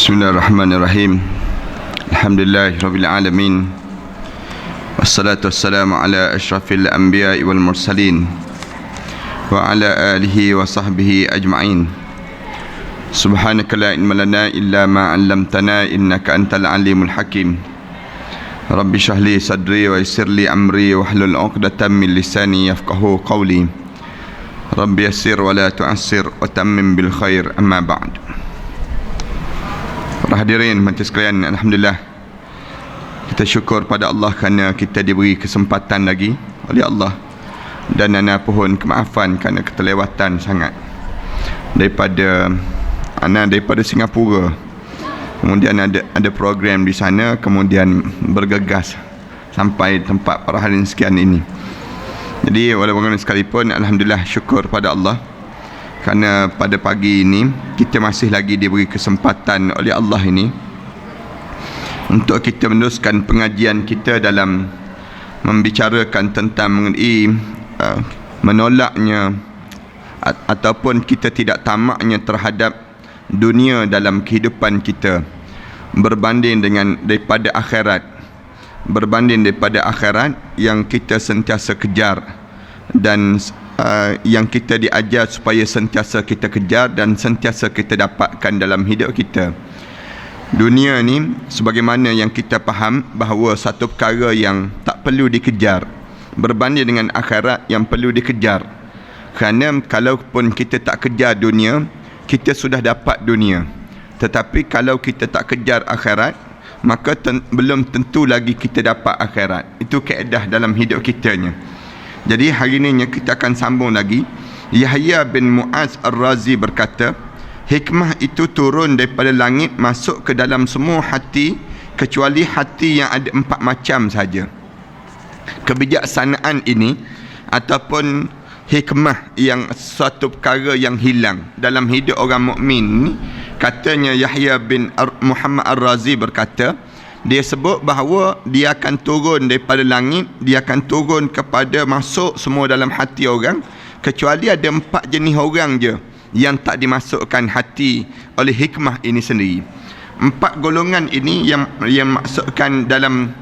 Bismillahirrahmanirrahim. Alhamdulillahirabbil alamin. Wassalatu wassalamu ala asyrafil anbiya'i wal mursalin wa ala alihi wa sahbihi ajma'in. Subhanaka la ilma lana illa ma 'allamtana innaka antal alimul hakim. Rabbi shrah li sadri wa yassir li amri wahlul 'uqdatam min lisani yafqahu qawli. Rabbi yassir wa la tu'assir wa tammim bil khair, amma ba'd. Para hadirin majlis sekalian, alhamdulillah kita syukur pada Allah kerana kita diberi kesempatan lagi oleh Allah, dan ana pohon kemaafan kerana keterlewatan sangat daripada Singapura. Kemudian ada program di sana, kemudian bergegas sampai tempat para hadirin sekian ini. Jadi walaupun sekalipun, alhamdulillah syukur pada Allah kerana pada pagi ini kita masih lagi diberi kesempatan oleh Allah ini untuk kita meneruskan pengajian kita dalam membicarakan tentang mengenai menolaknya ataupun kita tidak tamaknya terhadap dunia dalam kehidupan kita berbanding daripada akhirat yang kita sentiasa kejar, dan yang kita diajar supaya sentiasa kita kejar dan sentiasa kita dapatkan dalam hidup kita. Dunia ni sebagaimana yang kita faham bahawa satu perkara yang tak perlu dikejar berbanding dengan akhirat yang perlu dikejar. Kerana kalaupun kita tak kejar dunia, kita sudah dapat dunia. Tetapi kalau kita tak kejar akhirat, maka belum tentu lagi kita dapat akhirat. Itu kaedah dalam hidup kitanya. Jadi hari ini kita akan sambung lagi. Yahya bin Mu'az Ar-Razi berkata, hikmah itu turun daripada langit masuk ke dalam semua hati kecuali hati yang ada 4 macam saja. Kebijaksanaan ini ataupun hikmah yang suatu perkara yang hilang dalam hidup orang mukmin ni, katanya Yahya bin Muhammad Ar-Razi berkata, dia sebut bahawa dia akan turun daripada langit, dia akan turun kepada masuk semua dalam hati orang, kecuali ada 4 jenis orang je yang tak dimasukkan hati oleh hikmah ini sendiri. 4 golongan ini yang masukkan dalam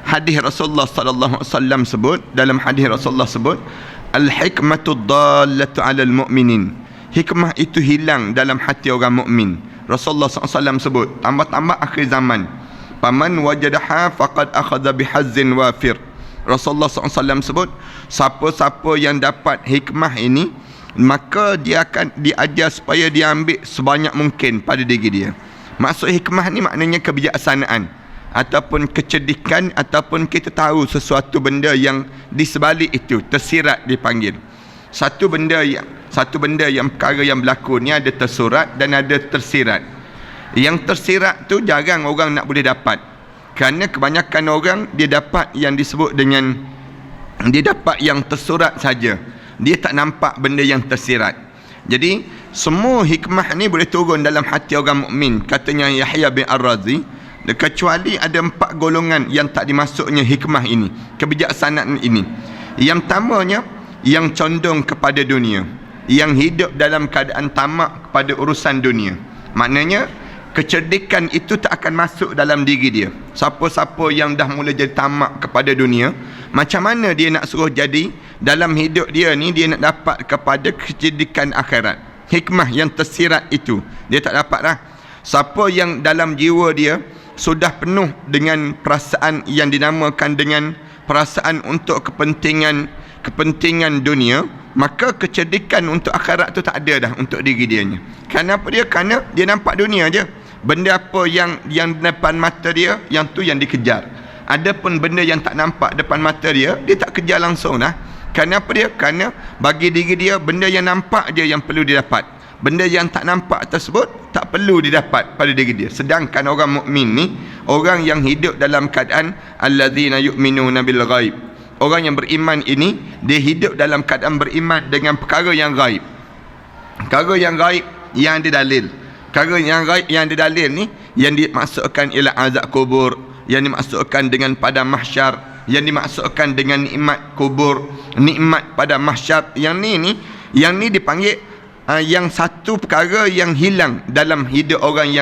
hadis Rasulullah sallallahu alaihi wasallam sebut, dalam hadis Rasulullah sebut, al-hikmatu dallatu 'alal mu'minin. Hikmah itu hilang dalam hati orang mukmin. Rasulullah sallallahu alaihi wasallam sebut, tambah-tambah akhir zaman, faman wajadaha faqad akhadha bihazzin wafir. Rasulullah SAW sebut, siapa-siapa yang dapat hikmah ini, maka dia akan diajar supaya dia ambil sebanyak mungkin pada diri dia. Maksud hikmah ni maknanya kebijaksanaan ataupun kecerdikan, ataupun kita tahu sesuatu benda yang di sebalik itu, tersirat dipanggil. Satu benda yang perkara yang berlaku ni ada tersurat dan ada tersirat. Yang tersirat tu jarang orang nak boleh dapat, kerana kebanyakan orang dia dapat yang disebut dengan, dia dapat yang tersurat saja, dia tak nampak benda yang tersirat. Jadi semua hikmah ni boleh turun dalam hati orang mukmin, katanya Yahya bin Ar-Razi, kecuali ada 4 golongan yang tak dimasuknya hikmah ini, kebijaksanaan ini. Yang pertamanya, yang condong kepada dunia, yang hidup dalam keadaan tamak kepada urusan dunia. Maknanya kecerdikan itu tak akan masuk dalam diri dia. Siapa-siapa yang dah mula jadi tamak kepada dunia, macam mana dia nak suruh jadi dalam hidup dia ni, dia nak dapat kepada kecerdikan akhirat, hikmah yang tersirat itu dia tak dapat dah. Siapa yang dalam jiwa dia sudah penuh dengan perasaan yang dinamakan dengan perasaan untuk kepentingan dunia, maka kecerdikan untuk akhirat tu tak ada dah untuk diri dia ni. Kenapa dia? Kerana dia nampak dunia je. Benda apa yang depan mata dia, yang tu yang dikejar. Adapun benda yang tak nampak depan mata dia, dia tak kejar langsung dah. Kenapa dia? Kerana bagi diri dia, benda yang nampak je yang perlu didapat. Benda yang tak nampak tersebut tak perlu didapat pada diri dia. Sedangkan orang mukmin ni, orang yang hidup dalam keadaan allazina yu'minuna bil ghaib. Orang yang beriman ini, dia hidup dalam keadaan beriman dengan perkara yang gaib. Perkara yang gaib yang ada dalil. Perkara yang gaib yang ada dalil ni, yang dimaksudkan ialah azab kubur, yang dimaksudkan dengan padang mahsyar, yang dimaksudkan dengan nikmat kubur, nikmat pada mahsyar. Yang ni dipanggil yang satu perkara yang hilang dalam hidup orang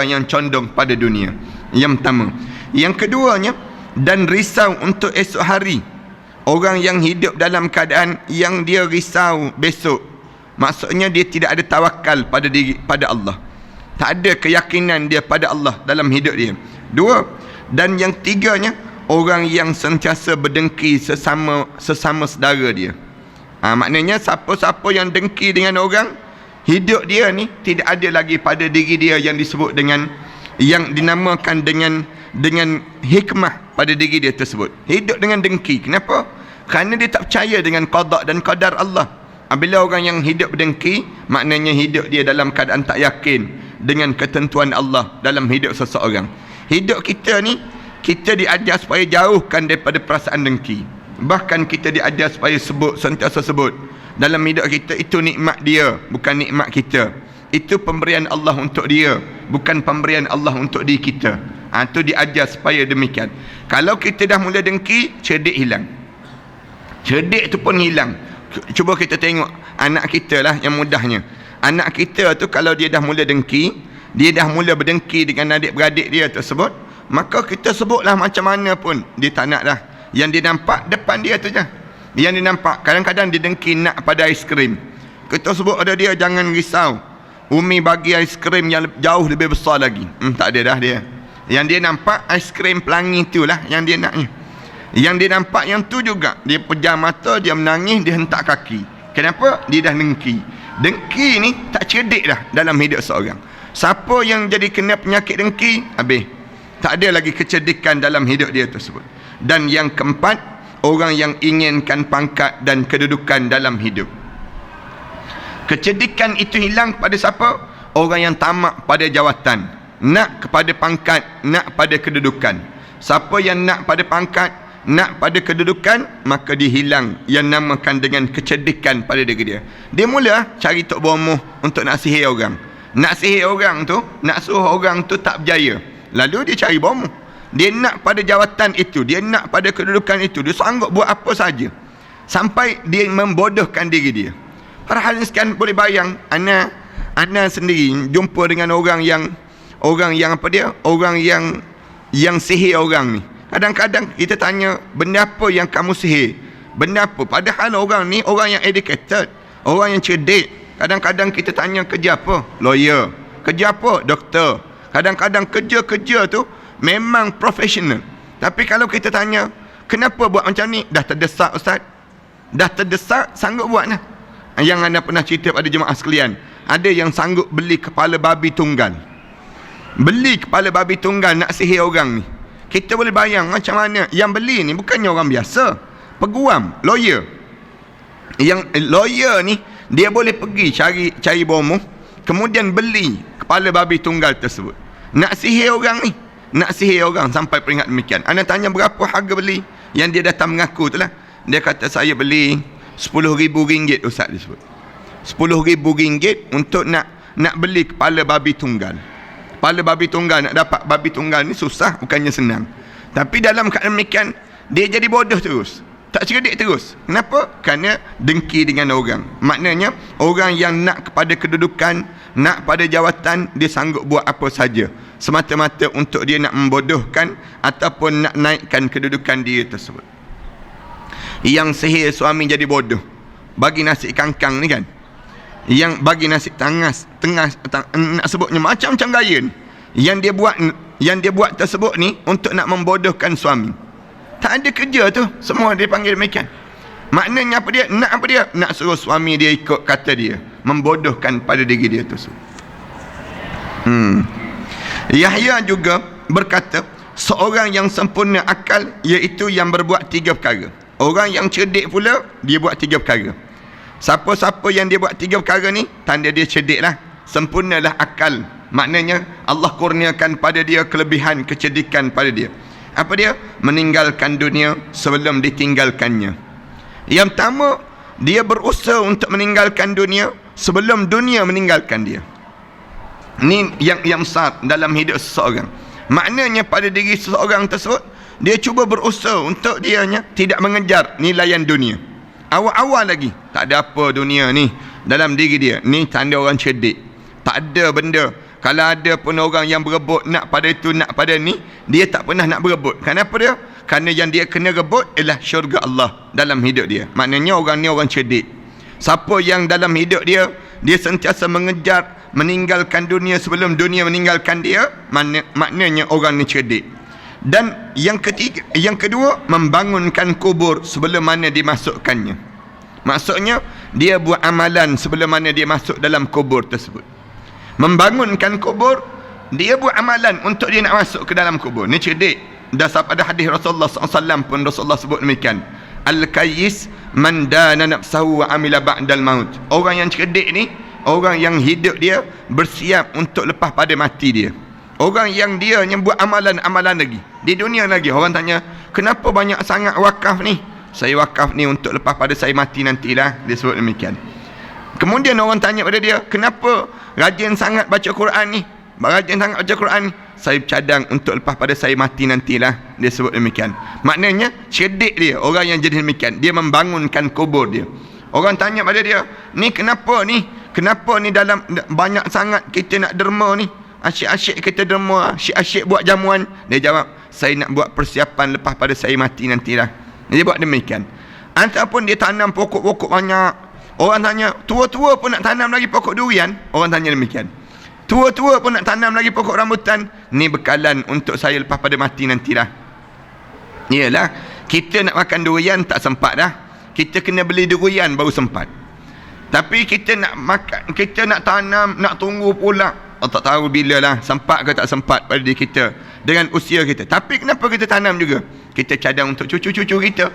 yang condong pada dunia. Yang pertama. Yang keduanya, dan risau untuk esok hari. Orang yang hidup dalam keadaan yang dia risau besok, maksudnya dia tidak ada tawakal pada Allah. Tak ada keyakinan dia pada Allah dalam hidup dia. Dua. Dan yang tiganya, orang yang sentiasa berdengki sesama saudara dia. Maknanya siapa-siapa yang dengki dengan orang, hidup dia ni tidak ada lagi pada diri dia yang disebut dengan, yang dinamakan dengan hikmah pada diri dia tersebut. Hidup dengan dengki. Kenapa? Kerana dia tak percaya dengan qada dan qadar Allah. Bila orang yang hidup berdengki, maknanya hidup dia dalam keadaan tak yakin dengan ketentuan Allah dalam hidup seseorang. Hidup kita ni, kita diajar supaya jauhkan daripada perasaan dengki. Bahkan kita diajar supaya sentiasa sebut dalam hidup kita, itu nikmat dia, bukan nikmat kita. Itu pemberian Allah untuk dia, bukan pemberian Allah untuk diri kita. Itu diajar supaya demikian. Kalau kita dah mula dengki, cerdik hilang. Cerdik tu pun hilang. Cuba kita tengok anak kita lah yang mudahnya. Anak kita tu kalau dia dah mula dengki, dia dah mula berdengki dengan adik-beradik dia tersebut, maka kita sebutlah macam mana pun dia tak nak dah. Yang dia nampak depan dia tu je. Yang dia nampak, kadang-kadang dia dengki nak pada aiskrim. Kita sebut pada dia, jangan risau, Umi bagi aiskrim yang jauh lebih besar lagi. Tak ada dah dia. Yang dia nampak aiskrim pelangi tu lah yang dia naknya. Yang dia nampak yang tu juga, dia pejam mata, dia menangis, dia hentak kaki. Kenapa? Dia dah dengki. Dengki ni tak cerdik dah dalam hidup seorang. Siapa yang jadi kena penyakit dengki, habis. Tak ada lagi kecerdikan dalam hidup dia tersebut. Dan yang keempat, orang yang inginkan pangkat dan kedudukan dalam hidup. Kecerdikan itu hilang pada siapa? Orang yang tamak pada jawatan, nak kepada pangkat, nak pada kedudukan. Siapa yang nak pada pangkat, nak pada kedudukan, maka dia hilang yang namakan dengan kecerdikan pada diri dia. Dia mula cari tok bomoh untuk nak sihir orang. Nak sihir orang tu, nak suruh orang tu tak berjaya, lalu dia cari bomoh. Dia nak pada jawatan itu, dia nak pada kedudukan itu, dia sanggup buat apa saja sampai dia membodohkan diri dia. Para hal sekian boleh bayang, ana sendiri jumpa dengan orang yang apa dia? Orang yang sihir orang ni. Kadang-kadang kita tanya, benda apa yang kamu sihir? Benda apa? Padahal orang ni orang yang educated, orang yang cerdik. Kadang-kadang kita tanya, kerja apa? Lawyer. Kerja apa? Doktor. Kadang-kadang kerja-kerja tu memang profesional. Tapi kalau kita tanya, kenapa buat macam ni? Dah terdesak ustaz. Dah terdesak, sanggup buat lah. Yang anda pernah cerita pada jemaah sekalian, ada yang sanggup beli kepala babi tunggal. Beli kepala babi tunggal nak sihir orang ni. Kita boleh bayang macam mana. Yang beli ni bukannya orang biasa, peguam, lawyer. Yang lawyer ni, dia boleh pergi cari bomoh, kemudian beli kepala babi tunggal tersebut. Nak sihir orang ni, nak sihir orang sampai peringat demikian. Anda tanya berapa harga beli? Yang dia datang mengaku tu lah. Dia kata, saya beli RM10,000 ustaz disebut. RM10,000 untuk nak beli kepala babi tunggal. Kepala babi tunggal, nak dapat babi tunggal ni susah, bukannya senang. Tapi dalam keadaan demikian, dia jadi bodoh terus, tak cerdik terus. Kenapa? Kerana dengki dengan orang. Maknanya orang yang nak kepada kedudukan, nak pada jawatan, dia sanggup buat apa saja semata-mata untuk dia nak membodohkan ataupun nak naikkan kedudukan dia tersebut. Yang sihir suami jadi bodoh, bagi nasi kangkang ni kan, yang bagi nasi tengah nak sebutnya macam-macam gaya ni, yang dia buat tersebut ni untuk nak membodohkan suami. Tak ada kerja tu, semua dia panggil demikian. Maknanya apa dia? Nak apa dia? Nak suruh suami dia ikut kata dia, membodohkan pada diri dia tersebut. Yahya juga berkata, seorang yang sempurna akal, iaitu yang berbuat 3 perkara. Orang yang cerdik pula, dia buat 3 perkara. Siapa-siapa yang dia buat 3 perkara ni, tanda dia cerdik lah, sempurnalah akal. Maknanya Allah kurniakan pada dia kelebihan kecerdikan pada dia. Apa dia? Meninggalkan dunia sebelum ditinggalkannya. Yang pertama, dia berusaha untuk meninggalkan dunia sebelum dunia meninggalkan dia. Ini yang besar dalam hidup seseorang. Maknanya pada diri seseorang tersebut, dia cuba berusaha untuk dianya tidak mengejar nilaian dunia. Awal-awal lagi, tak ada apa dunia ni, dalam diri dia. Ni tanda orang cerdik. Tak ada benda. Kalau ada pun orang yang berebut nak pada itu, nak pada ni, dia tak pernah nak berebut. Kenapa dia? Kerana yang dia kena rebut ialah syurga Allah dalam hidup dia. Maknanya orang ni orang cerdik. Siapa yang dalam hidup dia sentiasa mengejar meninggalkan dunia sebelum dunia meninggalkan dia, maknanya orang ni cerdik. Dan yang kedua, membangunkan kubur sebelum mana dimasukkannya. Maksudnya dia buat amalan sebelum mana dia masuk dalam kubur tersebut. Membangunkan kubur, dia buat amalan untuk dia nak masuk ke dalam kubur. Ni cerdik. Dasar pada hadis Rasulullah SAW pun Rasulullah sebut demikian. Al-Kayyis man dana nafsahu wa amila ba'dal maut. Orang yang cerdik ni, orang yang hidup dia bersiap untuk lepas pada mati dia. Orang yang dia yang buat amalan-amalan lagi di dunia lagi. Orang tanya, kenapa banyak sangat wakaf ni? Saya wakaf ni untuk lepas pada saya mati nantilah. Dia sebut demikian. Kemudian orang tanya pada dia, kenapa rajin sangat baca Quran ni? Rajin sangat baca Quran ni? Saya cadang untuk lepas pada saya mati nantilah. Dia sebut demikian. Maknanya cerdik dia, orang yang jadi demikian. Dia membangunkan kubur dia. Orang tanya pada dia, ni kenapa ni? Kenapa ni dalam banyak sangat kita nak derma ni? Asyik-asyik kita derma, asyik-asyik buat jamuan. Dia jawab, saya nak buat persiapan lepas pada saya mati nantilah. Dia buat demikian. Ataupun dia tanam pokok-pokok banyak. Orang tanya, tua-tua pun nak tanam lagi pokok durian? Orang tanya demikian. Tua-tua pun nak tanam lagi pokok rambutan? Ni bekalan untuk saya lepas pada mati nantilah. Yalah, kita nak makan durian tak sempat dah. Kita kena beli durian baru sempat. Tapi kita nak makan, kita nak tanam, nak tunggu pula. Oh, tak tahu bila lah, sempat ke tak sempat pada diri kita dengan usia kita. Tapi kenapa kita tanam juga? Kita cadang untuk cucu-cucu kita.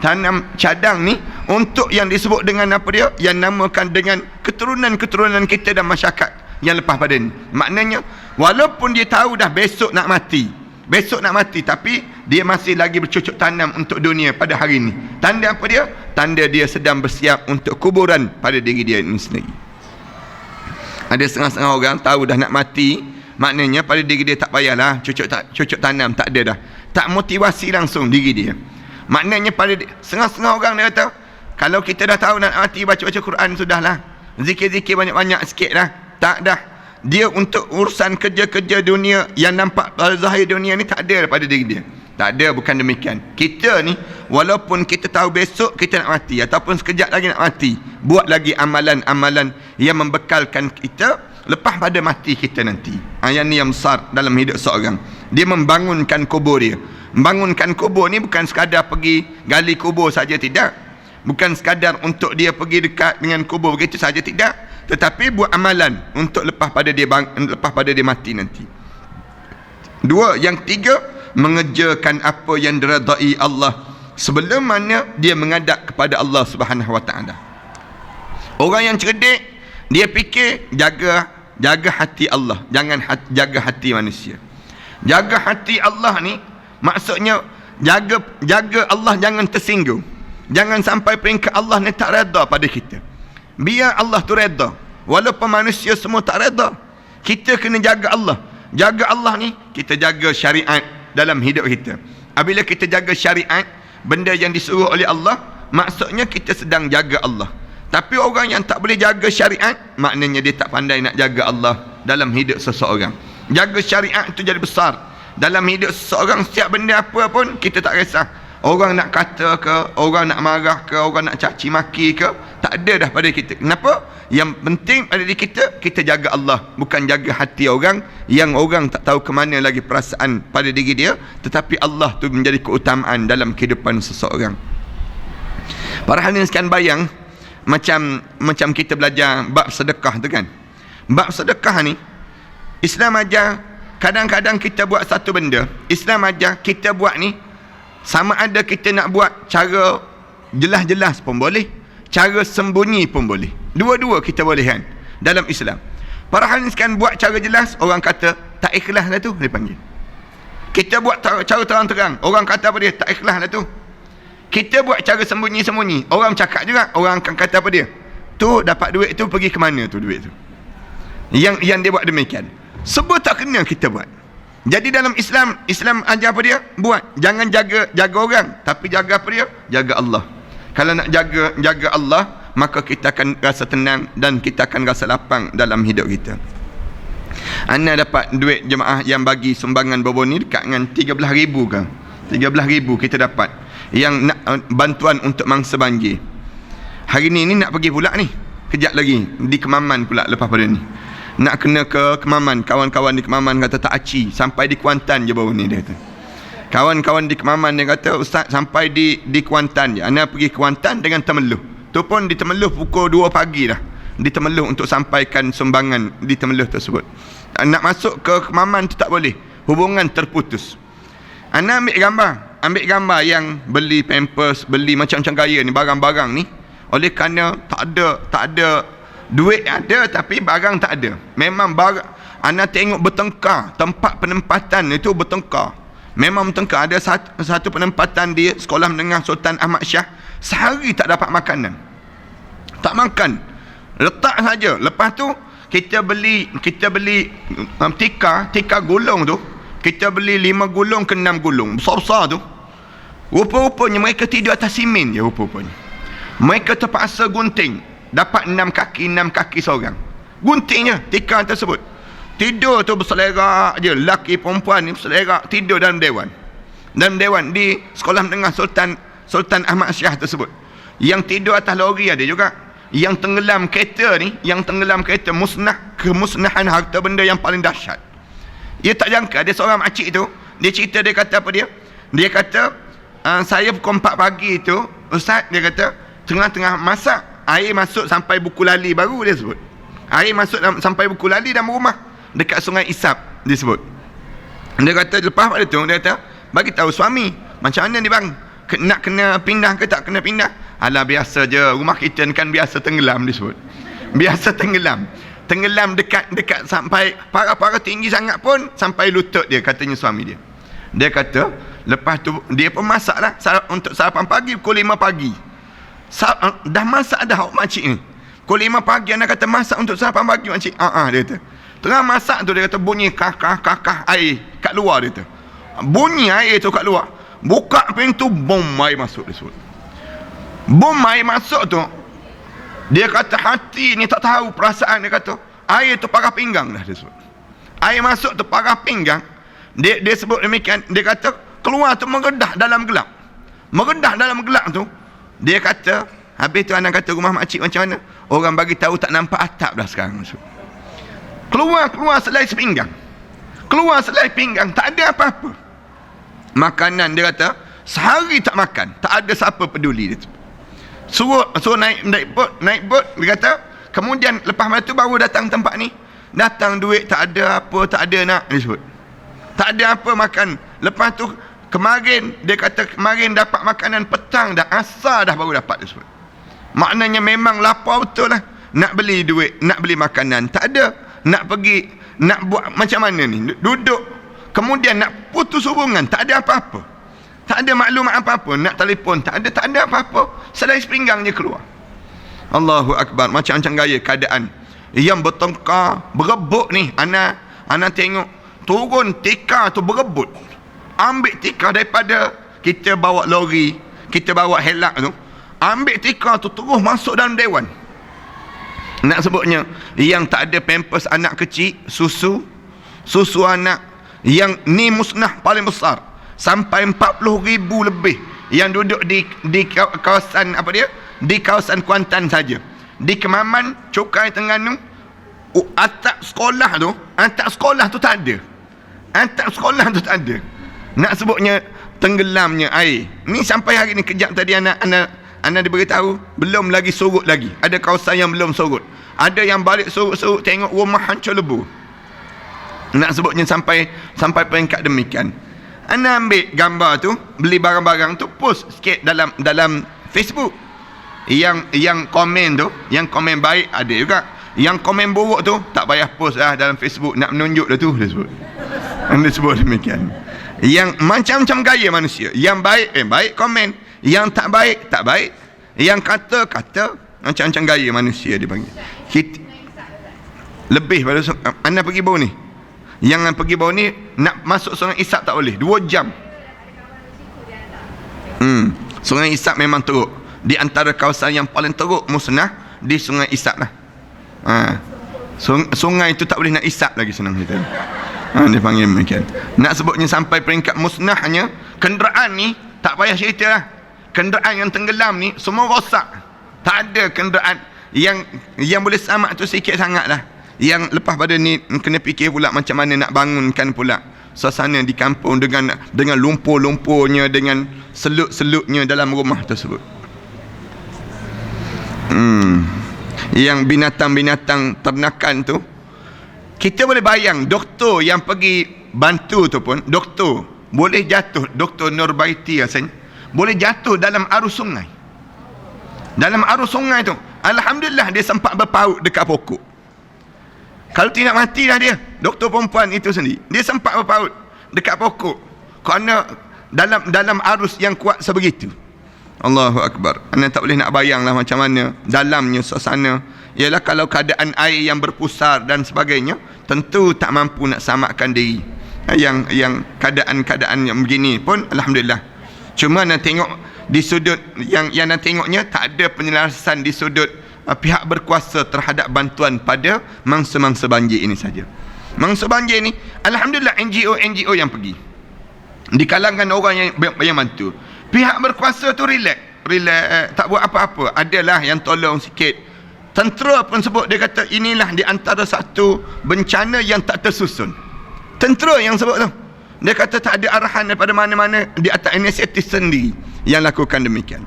Tanam cadang ni untuk yang disebut dengan apa dia? Yang namakan dengan keturunan-keturunan kita dan masyarakat yang lepas pada ni. Maknanya walaupun dia tahu dah besok nak mati, tapi dia masih lagi bercucuk tanam untuk dunia pada hari ni. Tanda apa dia? Tanda dia sedang bersiap untuk kuburan pada diri dia ini sendiri. Ada setengah-setengah orang tahu dah nak mati, maknanya pada diri dia tak payahlah cucuk tanam, tak ada dah. Tak motivasi langsung diri dia. Maknanya pada setengah-setengah orang dia kata, kalau kita dah tahu nak mati, baca-baca Quran sudahlah. Zikir-zikir banyak-banyak sikit dah. Tak dah. Dia untuk urusan kerja-kerja dunia yang nampak pada zahir dunia ni tak ada pada diri dia. Tak ada, bukan demikian. Kita ni, walaupun kita tahu besok kita nak mati, ataupun sekejap lagi nak mati, buat lagi amalan-amalan yang membekalkan kita lepas pada mati kita nanti. Yang ni yang besar dalam hidup seorang. Dia membangunkan kubur dia. Membangunkan kubur ni bukan sekadar pergi gali kubur saja, tidak. Bukan sekadar untuk dia pergi dekat dengan kubur begitu saja, tidak. Tetapi buat amalan untuk lepas pada dia mati nanti. Dua, yang tiga, mengerjakan apa yang diredai Allah sebelum mana dia menghadap kepada Allah Subhanahu Wa Taala. Orang yang cerdik, dia fikir jaga hati Allah, jangan jaga hati manusia. Jaga hati Allah ni maksudnya jaga Allah jangan tersinggung. Jangan sampai peringkat Allah ni tak redha pada kita. Biar Allah tu redha. Walaupun manusia semua tak redha, kita kena jaga Allah. Jaga Allah ni, kita jaga syariat dalam hidup kita. Apabila kita jaga syariat, benda yang disuruh oleh Allah, maksudnya kita sedang jaga Allah. Tapi orang yang tak boleh jaga syariat, maknanya dia tak pandai nak jaga Allah dalam hidup seseorang. Jaga syariat itu jadi besar. Dalam hidup seseorang, setiap benda apa pun kita tak kisah. Orang nak kata ke, orang nak marah ke, orang nak caci maki ke, tak ada dah pada kita. Kenapa? Yang penting pada diri kita, kita jaga Allah, bukan jaga hati orang yang orang tak tahu ke mana lagi perasaan pada diri dia, tetapi Allah tu menjadi keutamaan dalam kehidupan seseorang. Para hadirin sekalian, bayang macam kita belajar bab sedekah tu kan. Bab sedekah ni Islam ajar, kadang-kadang kita buat satu benda, Islam ajar kita buat ni sama ada kita nak buat cara jelas-jelas pun boleh, cara sembunyi pun boleh. Dua-dua kita boleh kan dalam Islam. Para hadirin sekalian, buat cara jelas, orang kata tak ikhlas lah tu, dia panggil. Kita buat cara terang-terang, orang kata apa dia? Tak ikhlas lah tu. Kita buat cara sembunyi-sembunyi, orang cakap juga, orang akan kata apa dia? Tu dapat duit tu pergi ke mana tu duit tu? Yang dia buat demikian. Sebab tak kena kita buat. Jadi dalam Islam ajar apa dia? Buat. Jangan jaga orang, tapi jaga apa dia? Jaga Allah. Kalau nak jaga Allah, maka kita akan rasa tenang dan kita akan rasa lapang dalam hidup kita. Ana dapat duit jemaah yang bagi sumbangan bawah ni dekat dengan 13,000 ke. 13,000 kita dapat yang nak bantuan untuk mangsa banjir. Hari ni nak pergi pula ni. Kejap lagi di Kemaman pula lepas pada ni. Nak kena ke Kemaman. Kawan-kawan di Kemaman kata tak aci. Sampai di Kuantan je baru ni dia kata. Kawan-kawan di Kemaman dia kata, Ustaz sampai di Kuantan je. Ana pergi Kuantan dengan Temeluh. Tu pun di Temeluh pukul 2 pagi dah. Di Temeluh untuk sampaikan sumbangan di Temeluh tersebut. Nak masuk ke Kemaman tu tak boleh. Hubungan terputus. Ana ambil gambar yang beli pampers, beli macam-macam gaya ni, barang-barang ni. Oleh kerana tak ada duit ada tapi barang tak ada. Memang barang ana tengok bertengkar, tempat penempatan itu bertengkar. Memang bertengkar. Ada satu penempatan di Sekolah Menengah Sultan Ahmad Shah, sehari tak dapat makanan. Tak makan. Letak saja. Lepas tu kita beli tika gulung tu. Kita beli 5 gulung ke 6 gulung. Besar-besar tu. Rupa-rupanya mereka tidur atas simen je rupa-rupanya. Mereka terpaksa gunting. Dapat 6 kaki seorang. Guntingnya tika tersebut. Tidur tu berselerak je. Laki perempuan ni berselerak tidur dalam dewan. Dalam dewan di Sekolah Menengah Sultan Ahmad Shah tersebut. Yang tidur atas lori ada juga. Yang tenggelam kereta ni, kemusnahan harta benda yang paling dahsyat. Dia tak jangka. Ada seorang makcik tu, dia cerita, dia kata apa dia? Dia kata, saya pukul 4 pagi tu, Ustaz, dia kata, tengah-tengah masak, air masuk sampai buku lali baru dia sebut. Air masuk sampai buku lali dalam rumah. Dekat Sungai Isap dia sebut. Dia kata lepas pada tu dia kata bagi tahu suami, macam mana ni bang? Nak kena pindah ke tak kena pindah? Alah biasa je, rumah kita ni kan biasa tenggelam dia sebut. Biasa tenggelam. Tenggelam dekat sampai para tinggi sangat pun sampai lutut dia katanya suami dia. Dia kata lepas tu dia pun masak lah untuk sarapan pagi pukul 5 pagi. Dah masak dah makcik ni. Pukul 5 pagi anak kata masak untuk sarapan pagi makcik. Dia kata. Tengah masak tu dia kata bunyi kah air kat luar dia kata. Bunyi air tu kat luar. Buka pintu, bom air masuk dia sebut. Bom air masuk tu. Dia kata hati ni tak tahu perasaan dia kata. Air tu parah pinggang dah dia sebut. Air masuk tu parah pinggang. Dia sebut demikian. Dia kata keluar tu meredah dalam gelap. Meredah dalam gelap tu. Dia kata, habis tu anak kata rumah makcik macam mana? Orang bagi tahu tak nampak atap dah sekarang. Keluar selai sepinggang. Keluar selai pinggang, tak ada apa-apa. Makanan dia kata, sehari tak makan, tak ada siapa peduli dia. Suruh naik bot, dia kata, kemudian lepas tu baru datang tempat ni. Datang duit tak ada apa, tak ada nak, dia sebut. Tak ada apa makan. Lepas tu kemarin dia kata kemarin dapat makanan petang dah, asar dah baru dapat dia sebut. Maknanya memang lapar betul lah. Nak beli duit, nak beli makanan tak ada. Nak pergi, nak buat macam mana ni? Duduk. Kemudian nak putus hubungan, tak ada apa-apa. Tak ada maklumat apa-apa. Nak telefon, tak ada apa-apa. Selai sepinggang je keluar. Allahu Akbar. Macam-macam gaya keadaan. Yang bertengkar, berebut ni. Ana tengok turun tika tu berebut. Ambil tika daripada kita bawa lori, kita bawa helak tu. Ambil tika tu terus masuk dalam dewan. Nak sebutnya, yang tak ada pampers anak kecil, susu anak, yang ni musnah paling besar. Sampai 40,000 lebih yang duduk di kawasan apa dia? Di kawasan Kuantan saja. Di Kemaman, Cukai Terengganu, atap sekolah tu tak ada. Atap sekolah tu tak ada. Nak sebutnya tenggelamnya air. Ni sampai hari ni kejap tadi anak diberitahu belum lagi surut lagi. Ada kawasan yang belum surut. Ada yang balik surut tengok rumah hancur lebu. Nak sebutnya sampai peringkat demikian. Ana ambil gambar tu, beli barang-barang tu, post sikit dalam Facebook. Yang komen tu, yang komen baik ada juga. Yang komen buruk tu tak payah post lah dalam Facebook, nak menunjuk dah tu dia sebut. Anda sebut demikian. Yang macam-macam gaya manusia. Yang baik baik komen, yang tak baik tak baik. Yang kata macam-macam gaya manusia dipanggil. Lebih pada anda pergi bawah ni. Yang pergi bawah ni nak masuk Sungai Isap tak boleh. 2 jam. Sungai Isap memang teruk. Di antara kawasan yang paling teruk musnah di Sungai Isap lah. Sungai itu tak boleh nak isap lagi, senang kita. Dia panggil demikian. Nak sebutnya sampai peringkat musnahnya, kenderaan ni tak payah cerita lah. Kenderaan yang tenggelam ni semua rosak. Tak ada kenderaan yang boleh selamat tu sikit sangat lah. Yang lepas pada ni kena fikir pula macam mana nak bangunkan pula suasana di kampung dengan lumpur-lumpurnya, dengan selut-selutnya dalam rumah tersebut. Yang binatang-binatang ternakan tu, kita boleh bayang doktor yang pergi bantu tu pun, doktor boleh jatuh, Doktor Nurbaiti rasanya, boleh jatuh dalam arus sungai. Dalam arus sungai tu, alhamdulillah dia sempat berpaut dekat pokok. Kalau tidak matilah dia, doktor perempuan itu sendiri. Dia sempat berpaut dekat pokok kerana dalam arus yang kuat sebegitu. Allahu Akbar. Anda tak boleh nak bayanglah macam mana dalamnya suasana. Ialah kalau keadaan air yang berpusar dan sebagainya, tentu tak mampu nak samakan diri. Yang keadaan-keadaan yang begini pun alhamdulillah. Cuma nak tengok di sudut yang nak tengoknya, tak ada penyelarasan di sudut pihak berkuasa terhadap bantuan pada mangsa-mangsa banjir ini saja. Mangsa banjir ni alhamdulillah NGO yang pergi, di kalangan orang yang bantu. Pihak berkuasa tu relax, tak buat apa-apa. Adalah yang tolong sikit. Tentera pun sebut, dia kata inilah di antara satu bencana yang tak tersusun. Tentera yang sebut tu, dia kata tak ada arahan daripada mana-mana, di atas inisiatif sendiri yang lakukan demikian.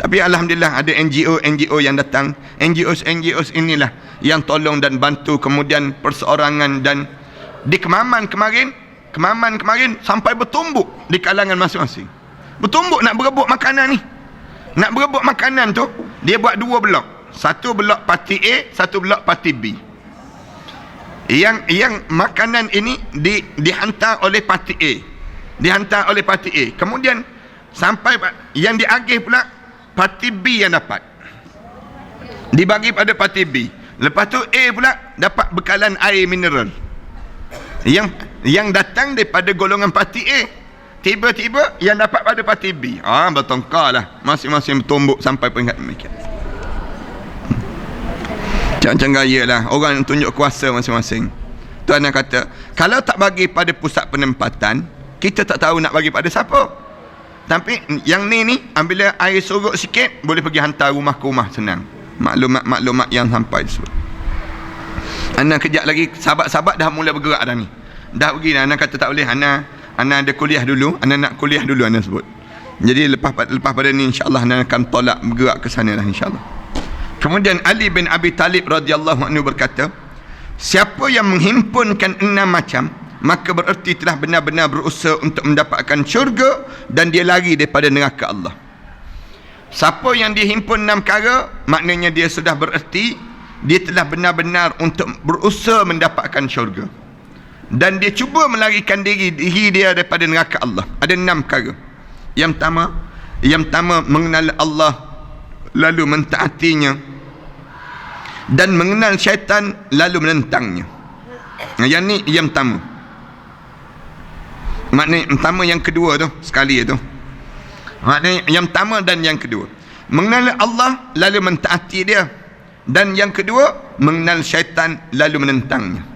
Tapi alhamdulillah ada NGO yang datang. NGO inilah yang tolong dan bantu. Kemudian perseorangan dan di Kemaman kemarin sampai bertumbuk di kalangan masing-masing. Bertumbuk nak berebut makanan ni. Nak berebut makanan tu, dia buat dua blok. Satu blok parti A, satu blok parti B. Yang makanan ini dihantar oleh parti A. Kemudian sampai yang diagih pula parti B yang dapat, dibagi pada parti B. Lepas tu A pula dapat bekalan air mineral yang datang daripada golongan parti A. Tiba-tiba yang dapat pada parti B, bertengkar lah, masing-masing bertumbuk sampai peringkat demikian. Macam gaya lah orang tunjuk kuasa masing-masing. Tuan nak kata, kalau tak bagi pada pusat penempatan, kita tak tahu nak bagi pada siapa. Tapi yang ni bila air surut sikit, boleh pergi hantar rumah ke rumah senang. Maklumat yang sampai tersebut. Anak kejap lagi sahabat-sahabat dah mula bergerak dah ni. Dah pergi dah. Anak kata tak boleh, Anak ada kuliah dulu, anak nak kuliah dulu, anak sebut. Jadi lepas pada ni insya-Allah anak akan tolak bergerak ke sana lah insya-Allah. Kemudian Ali bin Abi Talib radhiyallahu anhu berkata, siapa yang menghimpunkan 6 macam, maka bererti telah benar-benar berusaha untuk mendapatkan syurga dan dia lari daripada neraka Allah. Siapa yang dihimpun 6 perkara, maknanya dia sudah bererti dia telah benar-benar untuk berusaha mendapatkan syurga, dan dia cuba melarikan diri dia daripada neraka Allah. Ada 6 perkara. Yang pertama mengenal Allah lalu mentaatinya, dan mengenal syaitan lalu menentangnya. Yang ni yang pertama. Maknanya pertama, yang kedua tu sekali tu. Maknanya yang pertama dan yang kedua. Mengenal Allah lalu mentaati dia, dan yang kedua mengenal syaitan lalu menentangnya.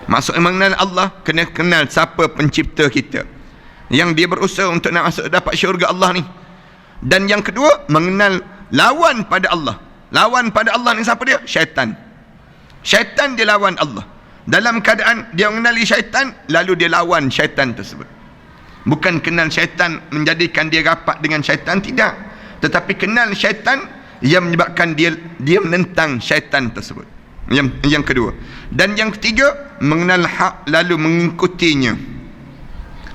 Maksudnya mengenal Allah, kena kenal siapa pencipta kita, yang dia berusaha untuk nak masuk dapat syurga Allah ni. Dan yang kedua mengenal lawan pada Allah. Lawan pada Allah ni siapa dia? Syaitan. Syaitan dia lawan Allah. Dalam keadaan dia mengenali syaitan, lalu dia lawan syaitan tersebut. Bukan kenal syaitan menjadikan dia rapat dengan syaitan, tidak. Tetapi kenal syaitan yang menyebabkan dia menentang syaitan tersebut. Yang kedua. Dan yang ketiga, mengenal hak lalu mengikutinya.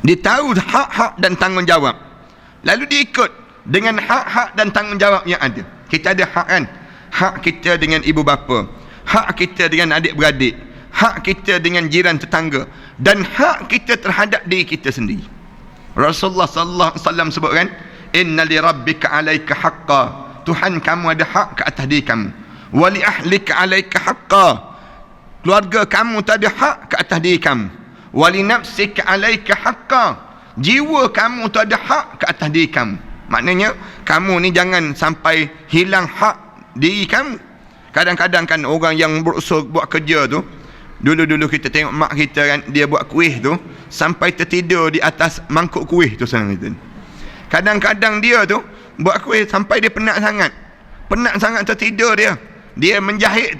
Dia tahu hak-hak dan tanggungjawab, lalu dia ikut dengan hak-hak dan tanggungjawab yang ada. Kita ada hak kan? Hak kita dengan ibu bapa, hak kita dengan adik-beradik, hak kita dengan jiran tetangga, dan hak kita terhadap diri kita sendiri. Rasulullah sallallahu alaihi wasallam sebutkan, inna li rabbika alaika haqqa, Tuhan kamu ada hak ke atas diri kamu. Wa li ahlika alaika haqqa, keluarga kamu tak ada hak ke atas diri kamu. Wa li nafsika alaika haqqa, jiwa kamu tak ada hak ke atas diri kamu. Maknanya kamu ni jangan sampai hilang hak diri kamu. Kadang-kadang kan orang yang berusaha buat kerja tu, dulu-dulu kita tengok mak kita kan, dia buat kuih tu sampai tertidur di atas mangkuk kuih tu senang kita. Kadang-kadang dia tu buat kuih sampai dia penat sangat tertidur dia. Dia menjahit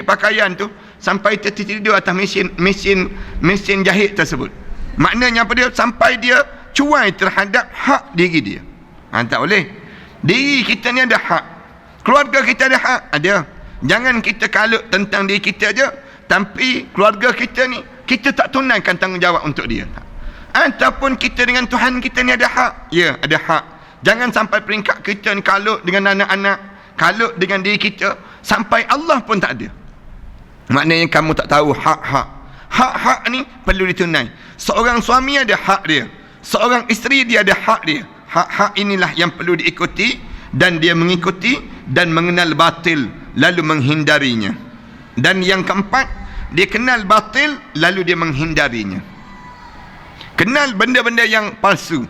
pakaian tu sampai tertidur atas mesin jahit tersebut. Maknanya apa dia? Sampai dia cuai terhadap hak diri dia. Tak boleh. Diri kita ni ada hak, keluarga kita ada hak, ada. Jangan kita kalut tentang diri kita aja, tapi keluarga kita ni kita tak tunaikan tanggungjawab untuk dia. Ataupun kita dengan Tuhan kita ni ada hak. Ya, ada hak. Jangan sampai peringkat kita ni kalut dengan anak-anak, kalut dengan diri kita, sampai Allah pun tak ada. Maknanya kamu tak tahu hak-hak. Hak-hak ni perlu ditunai. Seorang suami ada hak dia, seorang isteri dia ada hak dia. Hak-hak inilah yang perlu diikuti, dan dia mengikuti dan mengenal batil lalu menghindarinya. Dan yang keempat, dia kenal batil lalu dia menghindarinya. Kenal benda-benda yang palsu,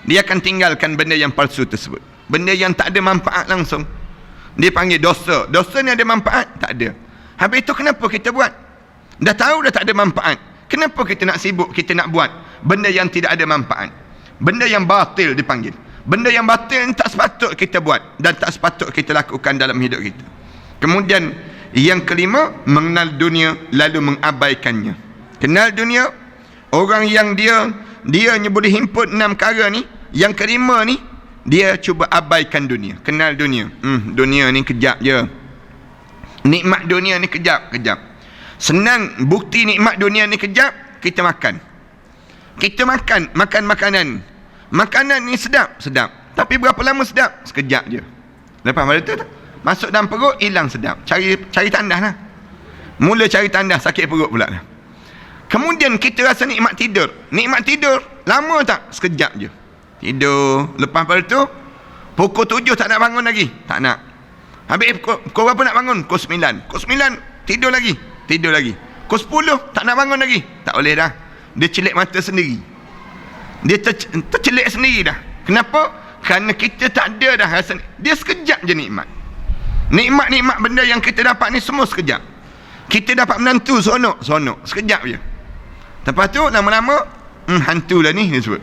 dia akan tinggalkan benda yang palsu tersebut. Benda yang tak ada manfaat langsung, dia panggil dosa. Dosa ni ada manfaat? Tak ada. Habis itu kenapa kita buat? Dah tahu dah tak ada manfaat, kenapa kita nak sibuk, kita nak buat benda yang tidak ada manfaat? Benda yang batil dipanggil. Benda yang batil ni tak sepatut kita buat dan tak sepatut kita lakukan dalam hidup kita. Kemudian yang kelima, mengenal dunia lalu mengabaikannya. Kenal dunia, orang yang dia boleh himpun 6 perkara ni, yang kelima ni dia cuba abaikan dunia. Kenal dunia. Dunia ni kejap je. Nikmat dunia ni kejap. Senang bukti nikmat dunia ni kejap, kita makan. Kita makan makanan. Makanan ni sedap. Tapi berapa lama sedap? Sekejap je. Lepas pada tu masuk dalam perut, hilang sedap. Cari tandas lah. Mula cari tandas, sakit perut pula lah. Kemudian kita rasa nikmat tidur. Nikmat tidur lama tak? Sekejap je. Tidur. Lepas pada tu pukul 7 tak nak bangun lagi. Tak nak. Habis pukul berapa nak bangun? Pukul 9. Pukul 9 tidur lagi. Pukul 10 tak nak bangun lagi. Tak boleh dah. Dia celik mata sendiri. Dia tercelik sendiri dah. Kenapa? Kerana kita tak ada dah rasa. Dia sekejap je nikmat. Nikmat benda yang kita dapat ni semua sekejap. Kita dapat menantu seronok. Sekejap je. Lepas tu lama-lama hantu lah ni dia sebut.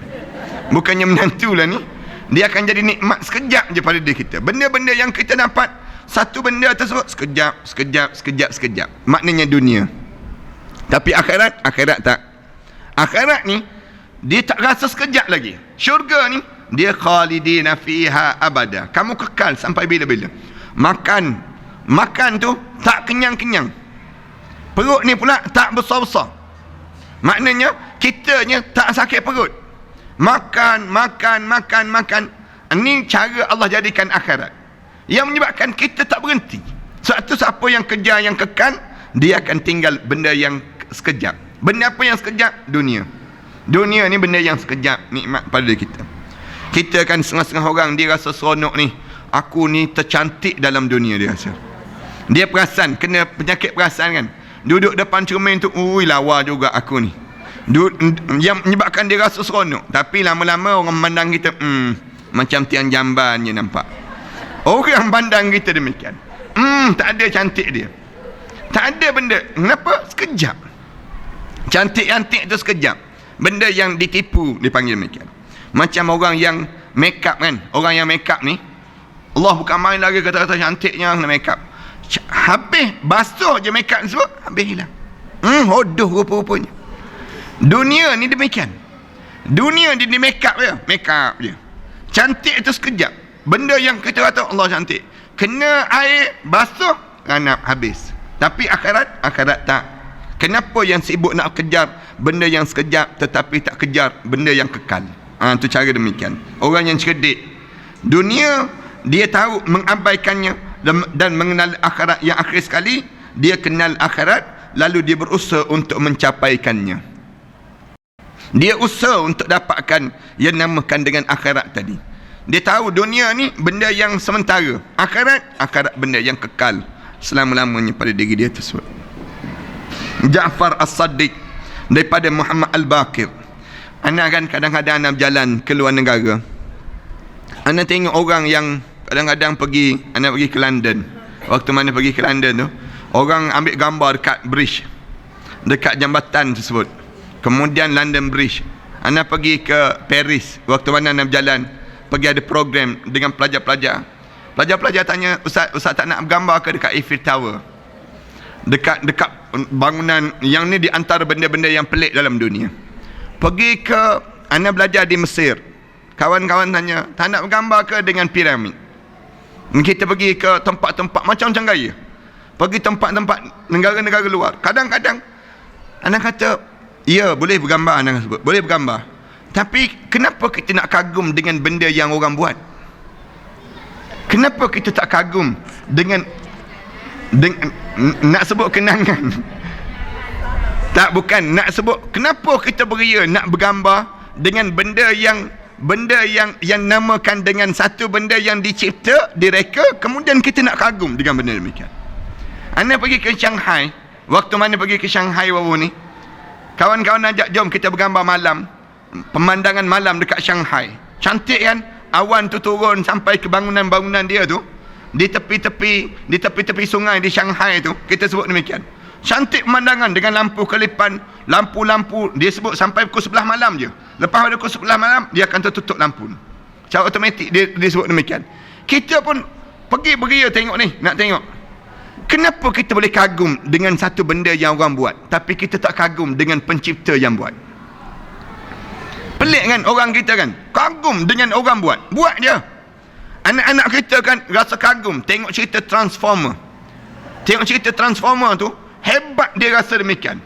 Bukannya menantu lah ni. Dia akan jadi nikmat sekejap je pada diri kita. Benda-benda yang kita dapat, satu benda tersebut sekejap. Maknanya dunia. Tapi akhirat tak. Akhirat ni dia tak rasa sekejap lagi. Syurga ni dia khalidina fiha abada. Kamu kekal sampai bila-bila. Makan tu tak kenyang-kenyang. Perut ni pula tak besar-besar. Maknanya kitanya tak sakit perut. Makan. Ini cara Allah jadikan akhirat, yang menyebabkan kita tak berhenti. Sebab tu siapa yang kejar yang kekal, dia akan tinggal benda yang sekejap. Benda apa yang sekejap? Dunia ni benda yang sekejap, nikmat pada kita. Kita kan setengah-setengah orang dia rasa seronok ni. Aku ni tercantik dalam dunia, dia rasa. Dia perasan, kena penyakit perasaan kan. Duduk depan cermin tu, lawa juga aku ni. Yang menyebabkan dia rasa seronok. Tapi lama-lama orang memandang kita, macam tiang jamban je nampak. Orang pandang kita demikian. Tak ada cantik dia. Tak ada benda. Kenapa? Sekejap. Cantik-cantik tu sekejap. Benda yang ditipu dipanggil demikian. Macam orang yang make up kan. Orang yang make up ni, Allah bukan main lagi kata-kata cantiknya nak make up. Habis basuh je make up tersebut, habis hilang. Hodoh rupa-rupanya. Dunia ni demikian. Dunia di make up je. Cantik itu sekejap. Benda yang kita kata Allah cantik, kena air basuh, ranap habis. Tapi akhirat tak. Kenapa yang sibuk nak kejar benda yang sekejap, tetapi tak kejar benda yang kekal? Itu cara demikian. Orang yang cerdik, dunia dia tahu mengabaikannya dan mengenal akhirat yang akhir sekali. Dia kenal akhirat, lalu dia berusaha untuk mencapaikannya. Dia usaha untuk dapatkan yang namakan dengan akhirat tadi. Dia tahu dunia ni benda yang sementara. Akhirat benda yang kekal selama-lamanya pada diri dia tersebut. Ja'far As-Saddiq daripada Muhammad Al-Baqir. Anak kan kadang-kadang anak berjalan ke luar negara. Anda tengok orang yang kadang-kadang anda pergi ke London. Waktu mana pergi ke London tu, orang ambil gambar dekat bridge, dekat jambatan tersebut. Kemudian London Bridge. Anda pergi ke Paris, waktu mana anda berjalan, pergi ada program dengan pelajar-pelajar. Pelajar-pelajar tanya, Ustaz tak nak bergambar ke dekat Eiffel Tower? Dekat bangunan yang ni di antara benda-benda yang pelik dalam dunia. Pergi ke, anda belajar di Mesir, kawan-kawan tanya, tak nak bergambar ke dengan piramid? Kita pergi ke tempat-tempat macam-macam gaya. Pergi tempat-tempat negara-negara luar. Kadang-kadang anda kata, ya boleh bergambar, anda sebut boleh bergambar. Tapi kenapa kita nak kagum dengan benda yang orang buat? Kenapa kita tak kagum dengan nak sebut kenangan? Tak, bukan nak sebut. Kenapa kita beria nak bergambar dengan benda yang namakan dengan satu benda yang dicipta, direka, kemudian kita nak kagum dengan benda demikian. Anda pergi ke Shanghai, waktu mana pergi ke Shanghai baru ni, kawan-kawan ajak, jom kita bergambar malam, pemandangan malam dekat Shanghai. Cantik kan? Awan tu turun sampai ke bangunan-bangunan dia tu, di tepi-tepi sungai di Shanghai tu, kita sebut demikian. Cantik pemandangan dengan lampu kelipan, lampu-lampu, dia sebut sampai pukul 11 malam je. Lepas pada pukul 11 malam, dia akan tertutup lampu. Secara automatik dia sebut demikian. Kita pun pergi beria tengok ni, nak tengok. Kenapa kita boleh kagum dengan satu benda yang orang buat, tapi kita tak kagum dengan pencipta yang buat? Pelik kan orang kita kan? Kagum dengan orang buat je. Anak-anak kita kan rasa kagum tengok cerita Transformer. Tengok cerita Transformer tu, hebat dia rasa demikian.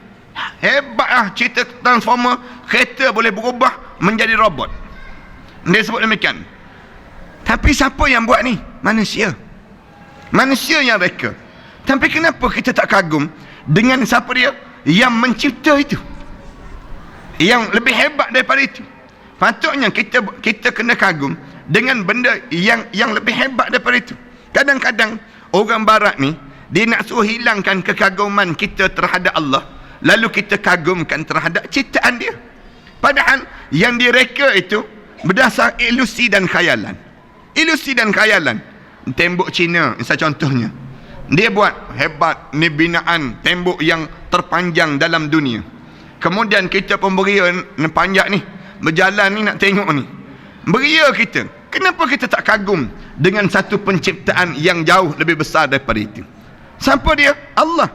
Hebat lah cerita Transformer, kereta boleh berubah menjadi robot. Dia sebut demikian. Tapi siapa yang buat ni? Manusia. Manusia yang reka. Tapi kenapa kita tak kagum dengan siapa dia yang mencipta itu, yang lebih hebat daripada itu? Patutnya kita kena kagum dengan benda yang lebih hebat daripada itu. Kadang-kadang orang barat ni, dia nak suruh hilangkan kekaguman kita terhadap Allah, lalu kita kagumkan terhadap ciptaan dia. Padahal yang direka itu berdasar ilusi dan khayalan. Ilusi dan khayalan. Tembok Cina, misalnya contohnya, dia buat hebat, ni binaan tembok yang terpanjang dalam dunia. Kemudian kita pun beria panjang ni, berjalan ni nak tengok ni, beria kita. Kenapa kita tak kagum dengan satu penciptaan yang jauh lebih besar daripada itu? Siapa dia? Allah.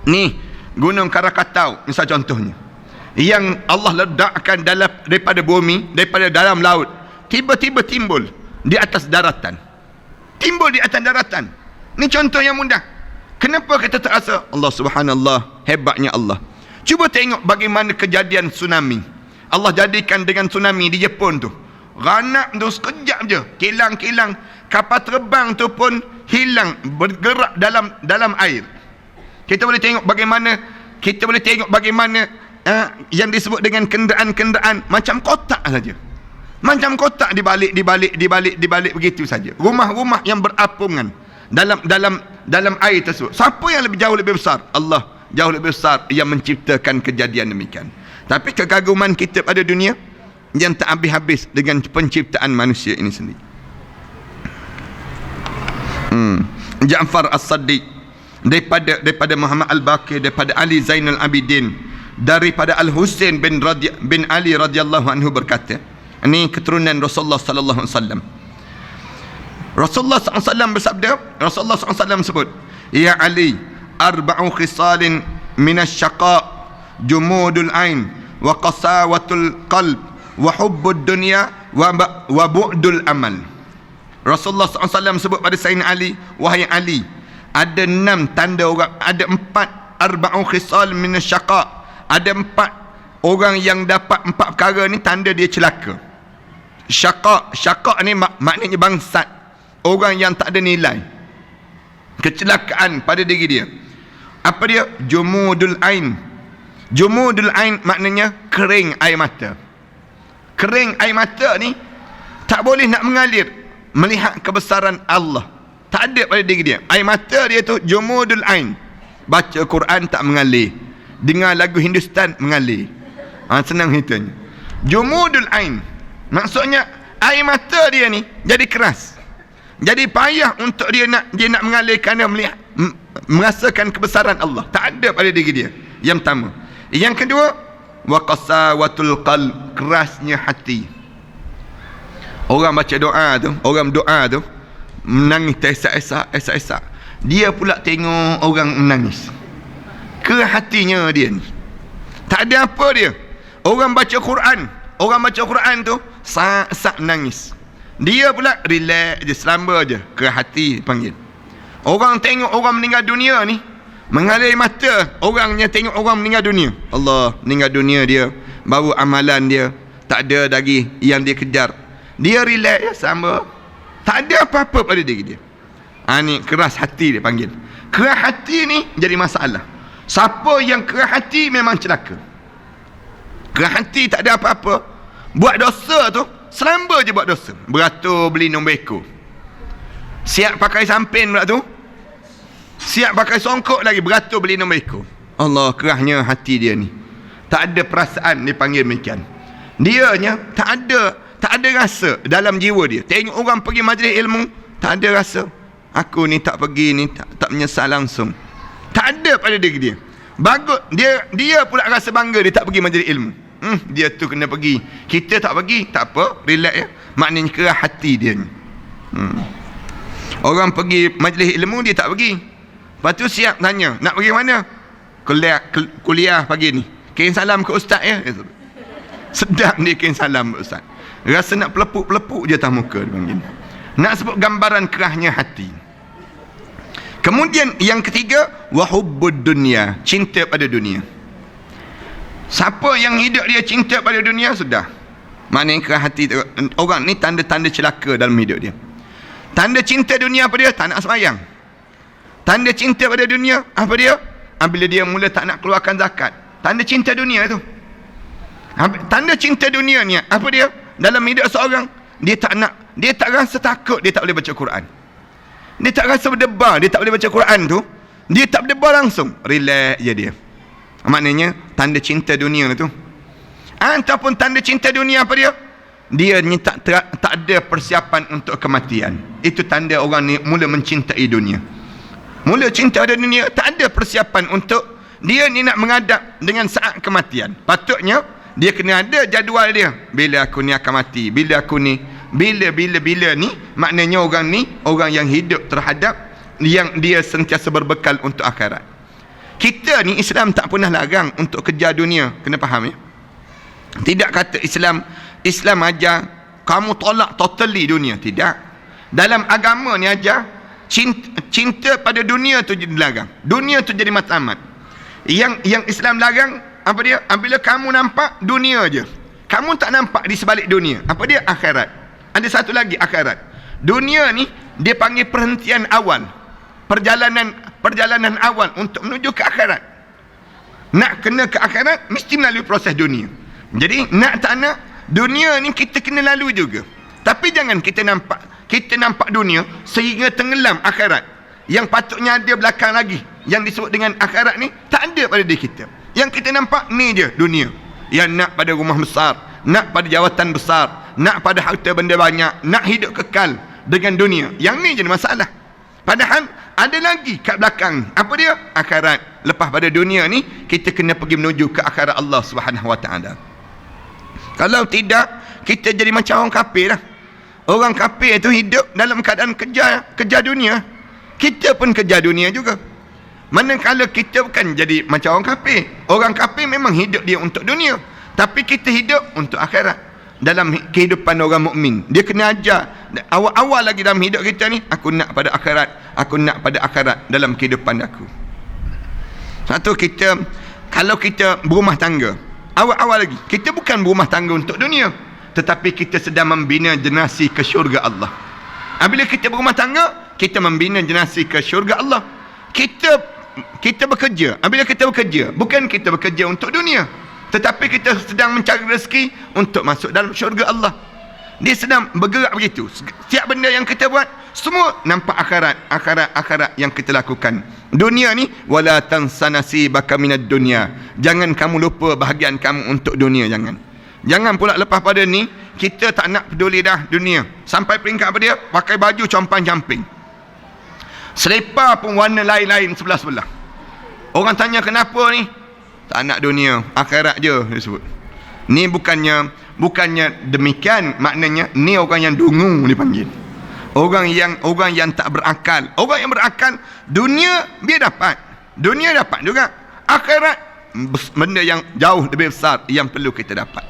Ni Gunung Krakatau misal contohnya, yang Allah ledakkan daripada bumi, daripada dalam laut, tiba-tiba timbul di atas daratan. Timbul di atas daratan. Ni contoh yang mudah. Kenapa kita tak rasa Allah subhanallah, hebatnya Allah? Cuba tengok bagaimana kejadian tsunami. Allah jadikan dengan tsunami di Jepun tu, ranak tu sekejap je, kilang-kilang, kapal terbang tu pun hilang, bergerak dalam air. Kita boleh tengok bagaimana yang disebut dengan kenderaan-kenderaan macam kotak saja. Macam kotak dibalik begitu saja. Rumah-rumah yang berapungan dalam air tersebut. Siapa yang jauh lebih besar? Allah jauh lebih besar yang menciptakan kejadian demikian. Tapi kekaguman kita pada dunia yang tak habis-habis dengan penciptaan manusia ini sendiri. Ja'far As-Saddiq, daripada Muhammad Al-Baqir, daripada Ali Zainul Abidin, daripada Al-Husain bin Ali radhiyallahu anhu berkata, ini keturunan Rasulullah sallallahu alaihi wasallam. Rasulullah SAW bersabda, Rasulullah SAW sebut, ya Ali, arba'u khisalin minasyaqa, jumudul ain, wa qasawatul qalb, wa hubbud dunya, wa bu'dul amal. Rasulullah SAW sebut pada Sayyidina Ali, wahai Ali, ada 6 tanda orang, ada 4 arba'u khisal minasyaqa, ada 4 orang yang dapat 4 perkara ni, tanda dia celaka. Syaqa ni maknanya bangsat, orang yang tak ada nilai, kecelakaan pada diri dia. Apa dia? Jumudul ain. Jumudul ain maknanya kering air mata. Kering air mata ni tak boleh nak mengalir melihat kebesaran Allah, tak ada pada diri dia. Air mata dia tu jumudul ain. Baca Quran tak mengalir, dengar lagu Hindustan mengalir. Senang hitanya. Jumudul ain maksudnya air mata dia ni jadi keras. Jadi payah untuk dia nak mengalirkan, melihat, merasakan kebesaran Allah. Tak ada pada diri dia. Yang pertama. Yang kedua, wa qasawatul qalb, kerasnya hati. Orang baca doa tu, orang doa tu menangis teresak-esak. Dia pula tengok orang menangis. Keras hatinya dia ni. Tak ada apa dia. Orang baca Quran tu sak menangis. Dia pula relax je, selamba je, keras hati panggil. Orang tengok orang meninggal dunia ni, mengalir mata orangnya tengok orang meninggal dunia. Allah, meninggal dunia dia, baru amalan dia tak ada lagi yang dia kejar. Dia relax je, selamba. Tak ada apa-apa pada diri dia. Ni keras hati dia panggil. Keras hati ni jadi masalah. Siapa yang keras hati memang celaka. Keras hati tak ada apa-apa. Buat dosa tu, selamba je buat dosa. Beratur beli nombor ekor. Siap pakai sampin pula tu. Siap pakai songkok lagi, beratur beli nombor ekor. Allah, kerasnya hati dia ni. Tak ada perasaan, dia panggil demikian. Dianya tak ada rasa dalam jiwa dia. Tengok orang pergi majlis ilmu, tak ada rasa. Aku ni tak pergi ni, tak menyesal langsung. Tak ada pada diri dia. Bagus, dia pula rasa bangga dia tak pergi majlis ilmu. Dia tu kena pergi, kita tak pergi, tak apa, relax ya. Maknanya keras hati dia ni. Orang pergi majlis ilmu, dia tak pergi. Lepas tu siap tanya, nak pergi mana? Kuliah pagi ni. Kirim salam ke ustaz ya. Sedap dia kirim salam ke ustaz. Rasa nak pelepuk-pelepuk je atas muka dia panggil. Nak sebut gambaran kerasnya hati. Kemudian yang ketiga, wahubbud dunya, cinta pada dunia. Siapa yang hidup dia cinta pada dunia, sudah. Maknanya keras hati orang ni tanda-tanda celaka dalam hidup dia. Tanda cinta dunia apa dia? Tak nak sembahyang. Tanda cinta pada dunia apa dia? Bila dia mula tak nak keluarkan zakat. Tanda cinta dunia tu. Tanda cinta dunia ni apa dia? Dalam hidup seorang, dia tak rasa takut dia tak boleh baca Quran. Dia tak rasa berdebar dia tak boleh baca Quran tu. Dia tak berdebar langsung. Relax je dia. Maknanya tanda cinta dunia tu. Ataupun tanda cinta dunia apa dia? Dia ni tak ada persiapan untuk kematian. Itu tanda orang ni mula mencintai dunia. Mula cinta pada dunia, tak ada persiapan untuk dia ni nak menghadap dengan saat kematian. Patutnya dia kena ada jadual dia. Bila aku ni akan mati, bila aku ni, bila ni, maknanya orang ni orang yang hidup terhadap yang dia sentiasa berbekal untuk akhirat. Kita ni Islam tak pernah larang untuk kejar dunia. Kena faham ya. Tidak kata Islam ajar kamu tolak totally dunia. Tidak. Dalam agama ni ajar cinta pada dunia tu jadi larang. Dunia tu jadi matlamat. Yang Islam larang apa dia? Bila kamu nampak dunia je, kamu tak nampak di sebalik dunia. Apa dia? Akhirat. Ada satu lagi akhirat. Dunia ni dia panggil perhentian awal. Perjalanan awal untuk menuju ke akhirat. Nak kena ke akhirat mesti melalui proses dunia. Jadi nak tak nak, dunia ni kita kena lalui juga. Tapi jangan kita nampak dunia sehingga tenggelam akhirat. Yang patutnya ada belakang lagi, yang disebut dengan akhirat ni tak ada pada diri kita. Yang kita nampak ni je dunia. Yang nak pada rumah besar, nak pada jawatan besar, nak pada harta benda banyak, nak hidup kekal dengan dunia. Yang ni je masalah. Padahal ada lagi kat belakang. Apa dia? Akhirat. Lepas pada dunia ni, kita kena pergi menuju ke akhirat Allah Subhanahu Wa Taala. Kalau tidak, kita jadi macam orang kafir lah. Orang kafir itu hidup dalam keadaan kejar dunia. Kita pun kejar dunia juga. Manakala kita bukan jadi macam orang kafir. Orang kafir memang hidup dia untuk dunia, tapi kita hidup untuk akhirat. Dalam kehidupan orang mukmin, dia kena ajar awal-awal lagi dalam hidup kita ni, aku nak pada akhirat dalam kehidupan aku. Satu, kalau kita berumah tangga, awal-awal lagi kita bukan berumah tangga untuk dunia, tetapi kita sedang membina generasi ke syurga Allah. Bila kita berumah tangga, kita membina generasi ke syurga Allah. Kita bekerja. Bila kita bekerja, bukan kita bekerja untuk dunia, tetapi kita sedang mencari rezeki untuk masuk dalam syurga Allah. Dia sedang bergerak begitu. Setiap benda yang kita buat, semua nampak akhirat yang kita lakukan. Dunia ni, wala tansa nasibaka minad dunya. Jangan kamu lupa bahagian kamu untuk dunia, jangan. Jangan pula lepas pada ni kita tak nak peduli dah dunia. Sampai peringkat apa dia? Pakai baju compang-camping. Selipar pun warna lain-lain sebelah-sebelah. Orang tanya kenapa ni? Tak nak dunia, akhirat je dia sebut. Ni bukannya demikian, maknanya ni orang yang dungu dipanggil. Orang yang tak berakal. Orang yang berakal, dunia dia dapat. Dunia dapat juga. Akhirat benda yang jauh lebih besar yang perlu kita dapat.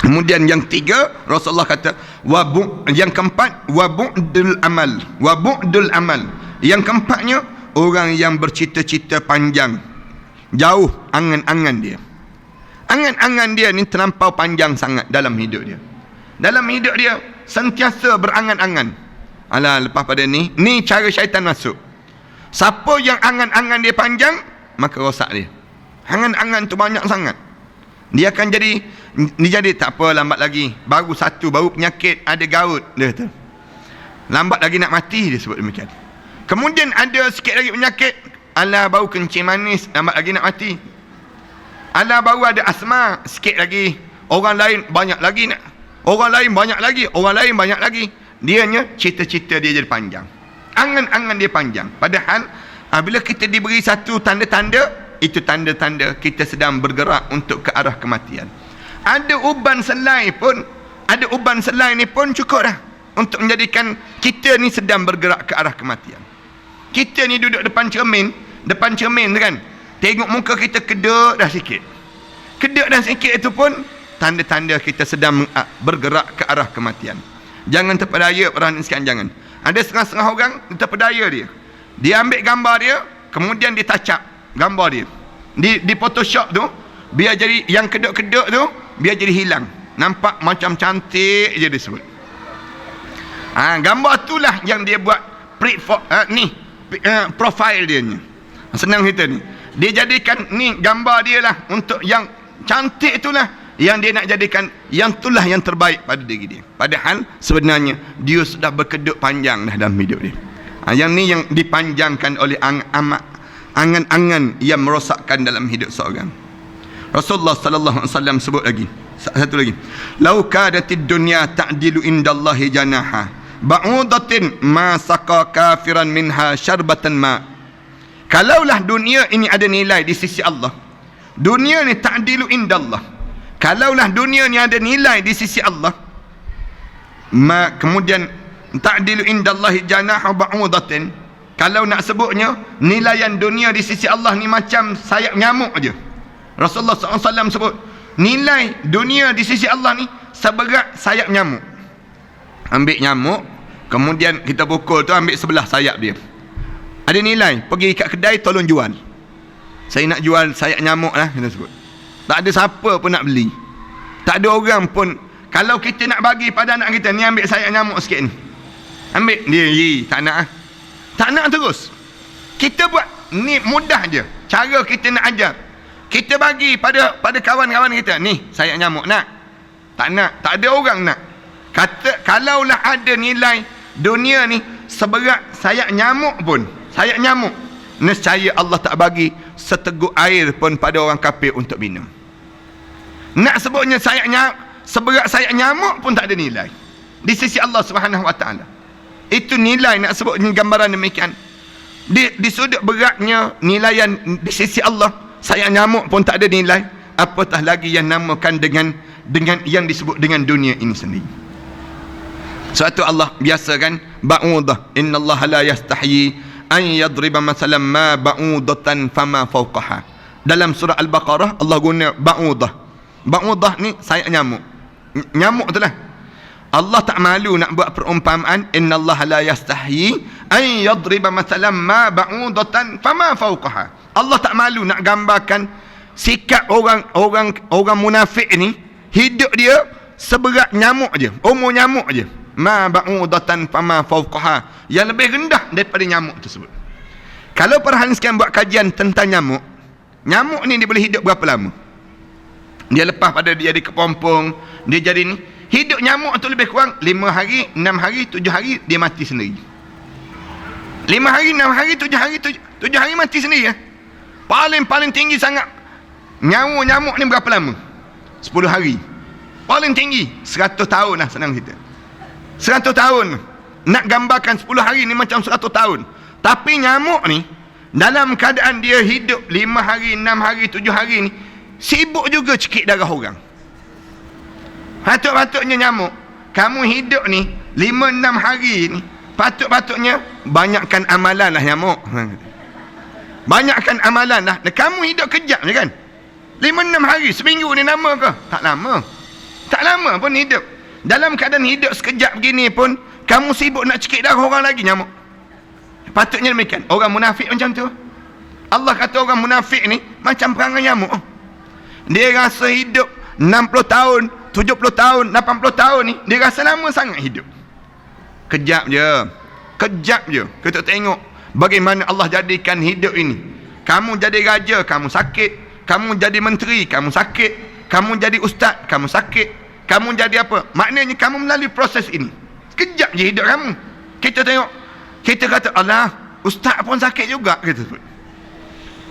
Kemudian yang tiga, Rasulullah kata yang keempat, wabu'dul amal. Yang keempatnya, orang yang bercita-cita panjang, jauh angan-angan dia. Angan-angan dia ni terlampau panjang sangat dalam hidup dia. Dalam hidup dia sentiasa berangan-angan. Alah, lepas pada ni cara syaitan masuk. Siapa yang angan-angan dia panjang, maka rosak dia. Angan-angan tu banyak sangat. Dia akan jadi tak apa, lambat lagi. Baru penyakit, ada gaut, dia kata. Lambat lagi nak mati, dia sebut demikian. Kemudian ada sikit lagi penyakit, alah baru kencing manis, lambat lagi nak mati. Alah baru ada asma, sikit lagi. Orang lain banyak lagi. Dianya cita-cita dia jadi panjang. Angan-angan dia panjang. Padahal bila kita diberi satu tanda-tanda, itu tanda-tanda kita sedang bergerak untuk ke arah kematian. Ada uban selai ni pun cukup dah untuk menjadikan kita ni sedang bergerak ke arah kematian. Kita ni duduk depan cermin kan, tengok muka kita kedek dah sikit itu pun tanda-tanda kita sedang bergerak ke arah kematian. Jangan terpedaya peranan sekian, jangan. Ada setengah-setengah orang terpedaya dia ambil gambar dia, kemudian dia touch up gambar dia di Photoshop tu, biar jadi yang kedek-kedek tu biar jadi hilang, nampak macam cantik je dia sebut. Gambar itulah yang dia buat profile dia ni. Senang cerita ni, dia jadikan ni gambar dia lah untuk yang cantik itulah yang dia nak jadikan, yang itulah yang terbaik pada diri dia. Padahal sebenarnya dia sudah berkedut panjang dah dalam hidup dia. Yang ni yang dipanjangkan oleh angan-angan yang merosakkan dalam hidup seorang. Rasulullah sallallahu alaihi wasallam sebut lagi, satu lagi, lau kadatid dunya ta'dilu indallahi janaha ba'udatin ma saqa kafiran minha syarbatan ma. Kalaulah dunia ini ada nilai di sisi Allah, dunia ni ta'dilu indallah, kalaulah dunia ni ada nilai di sisi Allah, kemudian ta'dilu indallahi janaha ba'udatin, kalau nak sebutnya nilaian dunia di sisi Allah ni macam sayap nyamuk aja. Rasulullah SAW sebut nilai dunia di sisi Allah ni seberat sayap nyamuk. Ambil nyamuk, kemudian kita pukul tu, ambil sebelah sayap dia, ada nilai. Pergi kat kedai, tolong jual, saya nak jual sayap nyamuk lah, kita sebut. Tak ada siapa pun nak beli, tak ada orang pun. Kalau kita nak bagi pada anak kita, ni ambil sayap nyamuk sikit ni, ambil dia, tak nak terus. Kita buat ni mudah je, cara kita nak ajar. Kita bagi pada kawan-kawan kita, ni sayap nyamuk nak? Tak nak, tak ada orang nak. Kata kalaulah ada nilai dunia ni seberat sayap nyamuk pun, nescaya Allah tak bagi seteguk air pun pada orang kafir untuk minum. Nak sebutnya seberat sayap nyamuk pun tak ada nilai di sisi Allah Subhanahu Wa Taala. Itu nilai, nak sebut gambaran demikian. Di sudut beratnya nilaian di sisi Allah, sayap nyamuk pun tak ada nilai, apatah lagi yang namakan dengan yang disebut dengan dunia ini sendiri. Sebab tu Allah biasakan ba'udah, innallaha la yastahyi an yadriba masalan ma ba'udatan fama fawqaha. Dalam surah Al-Baqarah Allah guna ba'udah. Ba'udah ni sayap nyamuk. Nyamuk tu lah. Allah tak malu nak buat perumpamaan, innallaha la yastahyi an yadriba masalan ma ba'udatan fama fawqaha. Allah tak malu nak gambarkan sikap orang munafik ni, hidup dia seberat nyamuk je, umur nyamuk je. Ma ba'udatan fama fawqaha, yang lebih rendah daripada nyamuk tersebut. Kalau perhatian sekian buat kajian tentang nyamuk ni dia boleh hidup berapa lama? Dia lepas pada dia jadi kepompong, dia jadi ni, hidup nyamuk tu lebih kurang 5 hari, 6 hari, 7 hari dia mati sendiri. 5 hari, 6 hari, 7 hari mati sendiri ya. Paling tinggi sangat Nyawa nyamuk ni berapa lama? 10 hari. Paling tinggi 100 tahun lah, senang cerita. 100 tahun. Nak gambarkan 10 hari ni macam 100 tahun. Tapi nyamuk ni dalam keadaan dia hidup 5 hari, 6 hari, 7 hari ni, sibuk juga cekik darah orang. Patut-patutnya nyamuk, kamu hidup ni 5-6 hari ni, patut-patutnya banyakkan amalan lah nyamuk. Banyakkan amalan lah. Kamu hidup kejap je kan? 5-6 hari, seminggu ni lama ke? Tak lama. Tak lama pun hidup. Dalam keadaan hidup sekejap begini pun, kamu sibuk nak cekik darah orang lagi, nyamuk. Patutnya demikian. Orang munafik macam tu. Allah kata orang munafik ni macam perangai nyamuk. Dia rasa hidup 60 tahun, 70 tahun, 80 tahun ni, dia rasa lama sangat hidup. Kejap je. Kejap je. Kita tengok bagaimana Allah jadikan hidup ini. Kamu jadi raja, kamu sakit. Kamu jadi menteri, kamu sakit. Kamu jadi ustaz, kamu sakit. Kamu jadi apa? Maknanya kamu melalui proses ini. Sekejap je hidup kamu. Kita tengok, kita kata, alah, ustaz pun sakit juga, kita sebut.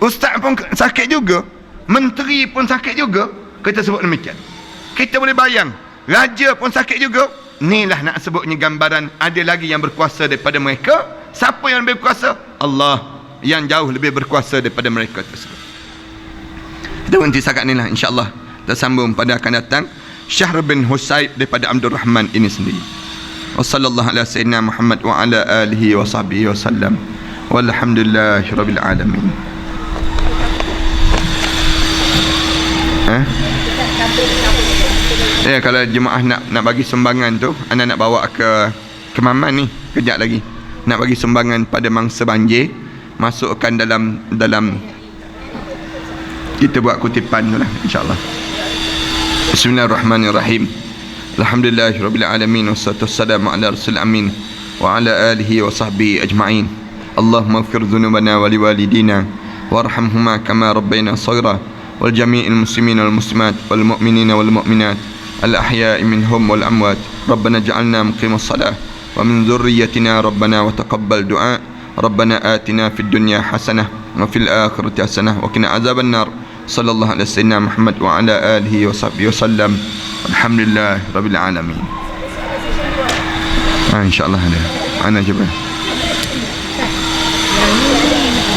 Ustaz pun sakit juga, menteri pun sakit juga, kita sebut demikian. Kita boleh bayang, raja pun sakit juga. Inilah nak sebutnya gambaran ada lagi yang berkuasa daripada mereka. Siapa yang lebih berkuasa? Allah yang jauh lebih berkuasa daripada mereka tersebut. Kita berhenti setakat inilah, insyaAllah kita sambung pada akan datang. Syahr bin Husayb daripada Abdul Rahman ini sendiri. Wassallallahu ala sayyidina Muhammad wa ala alihi wa sahbihi wa sallam. Walhamdulillahi rabbil alamin. Ya, kalau jemaah nak bagi sumbangan tu, anda nak bawa ke Maman ni kejap lagi. Nak bagi sumbangan pada mangsa banjir, masukkan dalam kita buat kutipan tu lah, insyaAllah. Bismillahirrahmanirrahim. Alhamdulillahirabbil alamin wassalatu wassalamu ala rasul amin wa ala alihi wa sahbihi ajma'in. Allahumma ighfir dhunubana wa liwalidina warhamhuma kama rabbayna shaghira wal jami'il muslimin wal muslimat wal mu'minina wal mu'minat al ahya'i minhum wal amwat. Rabbana ij'alna muqimas salah wa min dhurriyyatina rabbana wa taqabbal du'a. Rabbana atina fid dunya hasanah wa fil akhirati hasanah wa qina azaban nar. Sallallahu alaihi wasallam Muhammad wa ala alihi wa sahbihi wasallam. Alhamdulillah rabbil alamin. Insyaallah ada. Ana cuba.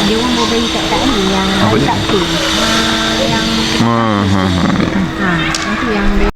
Dia orang mau bagi kat ni yang tak tu. Yang Itu yang